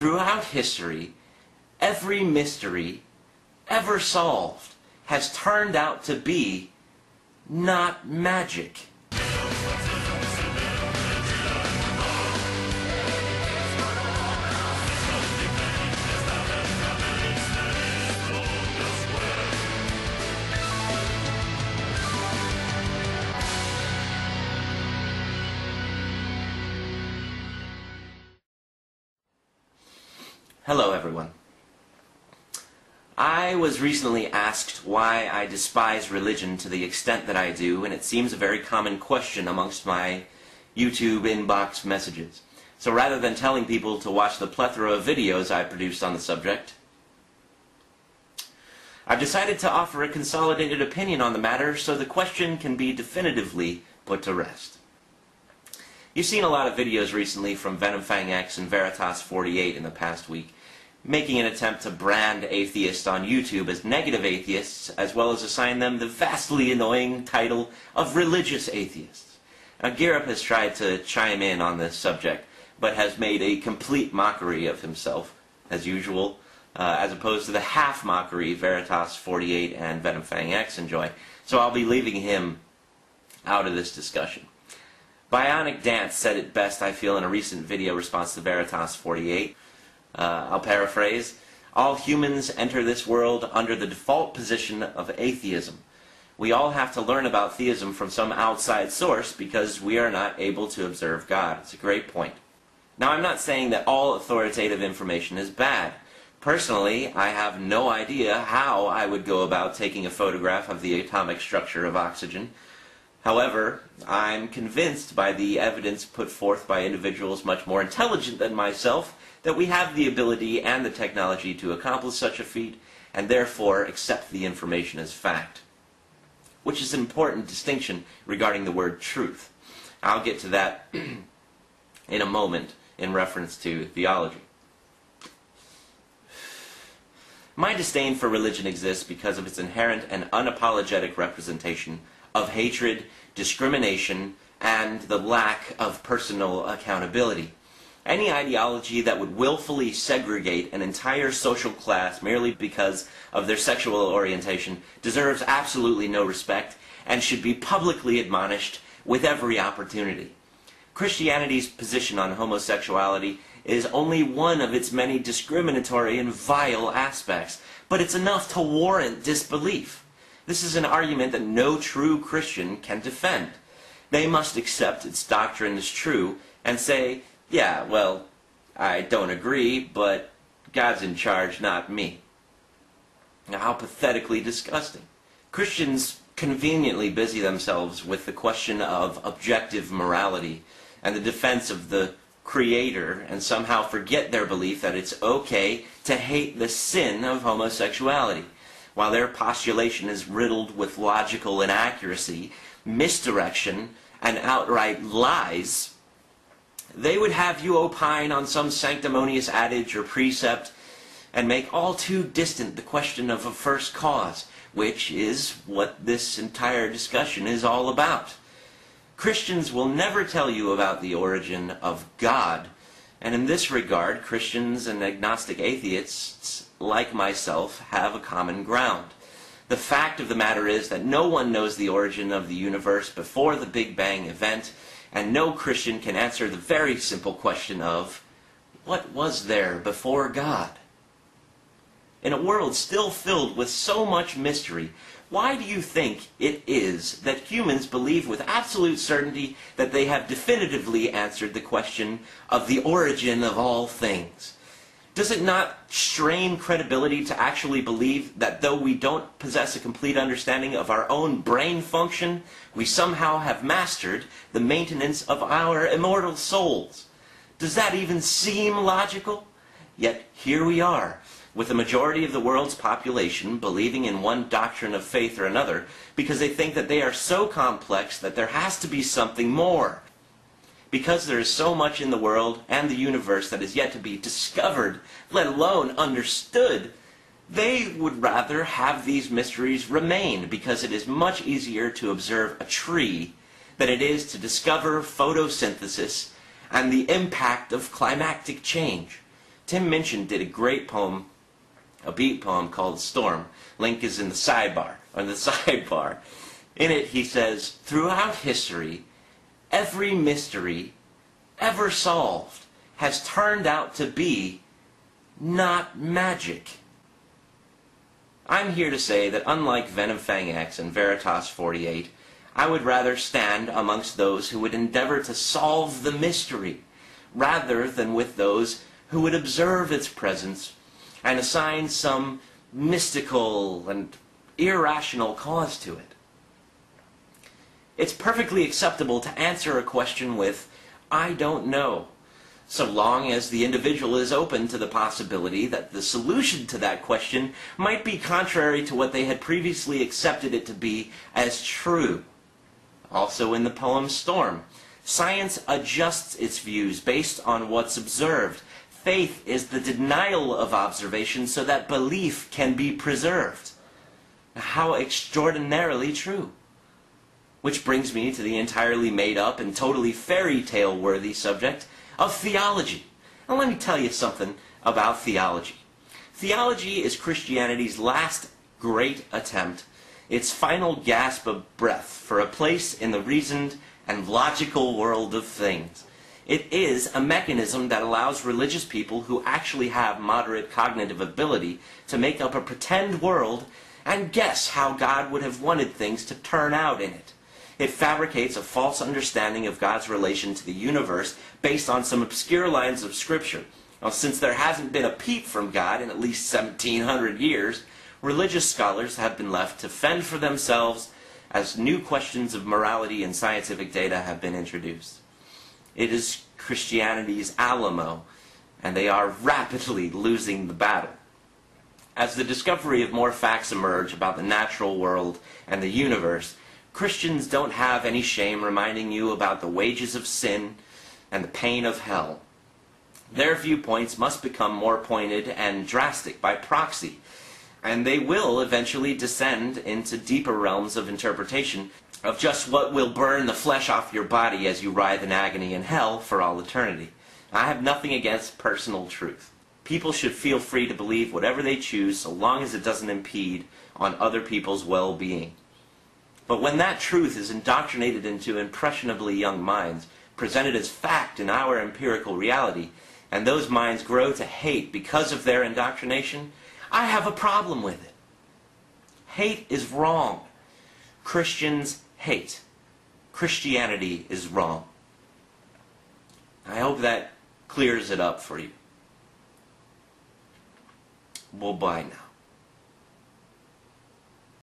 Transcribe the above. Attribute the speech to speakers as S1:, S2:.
S1: Throughout history, every mystery ever solved has turned out to be not magic. Hello everyone. I was recently asked why I despise religion to the extent that I do, and it seems a very common question amongst my YouTube inbox messages. So rather than telling people to watch the plethora of videos I produced on the subject, I've decided to offer a consolidated opinion on the matter so the question can be definitively put to rest. You've seen a lot of videos recently from VenomFangX and Veritas48 in the past week, making an attempt to brand atheists on YouTube as negative atheists, as well as assign them the vastly annoying title of religious atheists. Now, Gearup has tried to chime in on this subject, but has made a complete mockery of himself, as usual, as opposed to the half-mockery Veritas48 and VenomFangX enjoy. So I'll be leaving him out of this discussion. Bionic Dance said it best, I feel, in a recent video response to Veritas48. I'll paraphrase. All humans enter this world under the default position of atheism. We all have to learn about theism from some outside source because we are not able to observe God. It's a great point. Now, I'm not saying that all authoritative information is bad. Personally, I have no idea how I would go about taking a photograph of the atomic structure of oxygen. However, I'm convinced by the evidence put forth by individuals much more intelligent than myself that we have the ability and the technology to accomplish such a feat, and therefore accept the information as fact. Which is an important distinction regarding the word truth. I'll get to that in a moment in reference to theology. My disdain for religion exists because of its inherent and unapologetic representation of hatred, discrimination, and the lack of personal accountability. Any ideology that would willfully segregate an entire social class merely because of their sexual orientation deserves absolutely no respect and should be publicly admonished with every opportunity. Christianity's position on homosexuality is only one of its many discriminatory and vile aspects, but it's enough to warrant disbelief. This is an argument that no true Christian can defend. They must accept its doctrine as true and say, yeah, well, I don't agree, but God's in charge, not me. Now, how pathetically disgusting. Christians conveniently busy themselves with the question of objective morality and the defense of the Creator, and somehow forget their belief that it's okay to hate the sin of homosexuality. While their postulation is riddled with logical inaccuracy, misdirection, and outright lies, they would have you opine on some sanctimonious adage or precept and make all too distant the question of a first cause, which is what this entire discussion is all about. Christians will never tell you about the origin of God, and in this regard, Christians and agnostic atheists, like myself, have a common ground. The fact of the matter is that no one knows the origin of the universe before the Big Bang event, and no Christian can answer the very simple question of, what was there before God? In a world still filled with so much mystery, why do you think it is that humans believe with absolute certainty that they have definitively answered the question of the origin of all things? Does it not strain credibility to actually believe that though we don't possess a complete understanding of our own brain function, we somehow have mastered the maintenance of our immortal souls? Does that even seem logical? Yet here we are, with the majority of the world's population believing in one doctrine of faith or another because they think that they are so complex that there has to be something more. Because there is so much in the world and the universe that is yet to be discovered, let alone understood, they would rather have these mysteries remain because it is much easier to observe a tree than it is to discover photosynthesis and the impact of climactic change. Tim Minchin did a great poem, a beat poem called Storm. Link is in the sidebar, In it he says, throughout history, every mystery ever solved has turned out to be not magic. I'm here to say that unlike Venomfang X and Veritas 48, I would rather stand amongst those who would endeavor to solve the mystery, rather than with those who would observe its presence and assign some mystical and irrational cause to it. It's perfectly acceptable to answer a question with, I don't know, so long as the individual is open to the possibility that the solution to that question might be contrary to what they had previously accepted it to be as true. Also in the poem Storm, science adjusts its views based on what's observed. Faith is the denial of observation so that belief can be preserved. How extraordinarily true. Which brings me to the entirely made-up and totally fairy tale-worthy subject of theology. Now let me tell you something about theology. Theology is Christianity's last great attempt, its final gasp of breath for a place in the reasoned and logical world of things. It is a mechanism that allows religious people who actually have moderate cognitive ability to make up a pretend world and guess how God would have wanted things to turn out in it. It fabricates a false understanding of God's relation to the universe based on some obscure lines of Scripture. Now, since there hasn't been a peep from God in at least 1,700 years, religious scholars have been left to fend for themselves as new questions of morality and scientific data have been introduced. It is Christianity's Alamo, and they are rapidly losing the battle. As the discovery of more facts emerge about the natural world and the universe, Christians don't have any shame reminding you about the wages of sin and the pain of hell. Their viewpoints must become more pointed and drastic by proxy, and they will eventually descend into deeper realms of interpretation of just what will burn the flesh off your body as you writhe in agony in hell for all eternity. I have nothing against personal truth. People should feel free to believe whatever they choose so long as it doesn't impede on other people's well-being. But when that truth is indoctrinated into impressionably young minds, presented as fact in our empirical reality, and those minds grow to hate because of their indoctrination, I have a problem with it. Hate is wrong. Christians hate. Christianity is wrong. I hope that clears it up for you. Well, bye now.